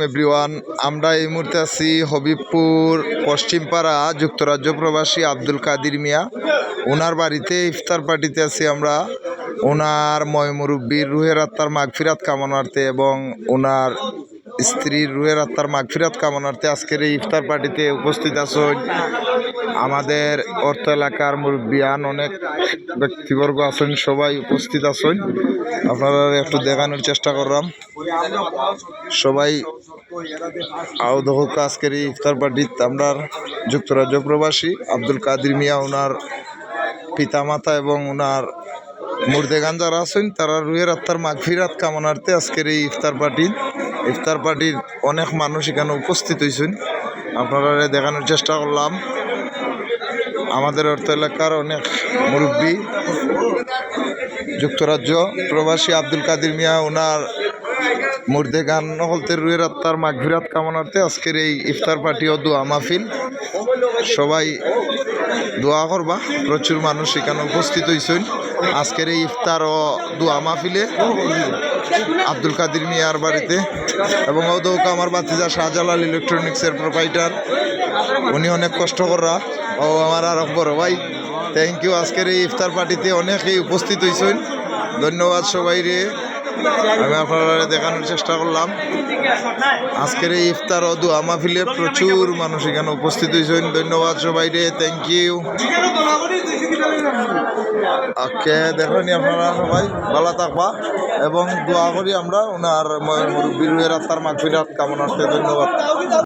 Everyone, আমরা এই মুহূর্তে আছি হবিবপুর পশ্চিমপাড়া যুক্তরাজ্য প্রবাসী আব্দুল কাদির মিয়া। ওনার বাড়িতে ইফতার পার্টিতে আছি আমরা। ওনার ময়মুরব্বীর রুহের আত্মার মাগফিরাত কামনার্থে এবং ওনার স্ত্রীর রুহের আত্মার মাগফিরাত কামনার্থে আজকের এই ইফতার পার্টিতে উপস্থিত আছেন আমাদের অর্থ এলাকার মুরব্বিয়ান, অনেক ব্যক্তিবর্গ আছেন, সবাই উপস্থিত আছেন। আপনারা একটু দেখানোর চেষ্টা করলাম। সবাই আউদহক আজকের এই ইফতার পার্টিতে আমরা যুক্তরাজ্য প্রবাসী আব্দুল কাদির মিয়া, ওনার পিতামাতা এবং ওনার মুর্দেগান যারা আছেন তারা রুহের আত্মার মাগফিরাত কামনার্থে আজকের এই ইফতার পার্টির অনেক মানুষ এখানে উপস্থিত হয়েছেন। আপনারা দেখানোর চেষ্টা করলাম। আমাদের অর্থ এলাকার অনেক মুরব্বী যুক্তরাজ্য প্রবাসী আব্দুল কাদির মিয়া, ওনার মুর্দেগান হলতে রুহের আত্মার মাগফিরাত কামনার্থে আজকের এই ইফতার পার্টি ও দোয়া মাহফিল। সবাই দোয়া করবা। প্রচুর মানুষ এখানে উপস্থিত হয়েছেন আজকের এই ইফতার ও দোয়া মাহফিলে আব্দুল কাদির মিয়ার বাড়িতে। এবং ওদৌকা আমার বাতিজা শাহজালাল ইলেকট্রনিক্সের প্রোপাইটার, উনি অনেক কষ্ট করা। ও আমার আর বড় ভাই, থ্যাংক ইউ। আজকের এই ইফতার পার্টিতে অনেকেই উপস্থিত হয়েছেন, ধন্যবাদ সবাই রে। আমি আপনারা দেখানোর চেষ্টা করলাম আজকের এই ইফতার ও দোয়া মাহফিলে প্রচুর মানুষ এখানে উপস্থিত হয়েছেন, ধন্যবাদ সবাই রে, থ্যাংক ইউ। ওকে, দেখেন আপনারা সবাই ভালো থাকবা এবং দোয়া করি আমরা ওনার মুরব্বির রুহের আত্মার মাগফিরাত কামনার্থে, ধন্যবাদ।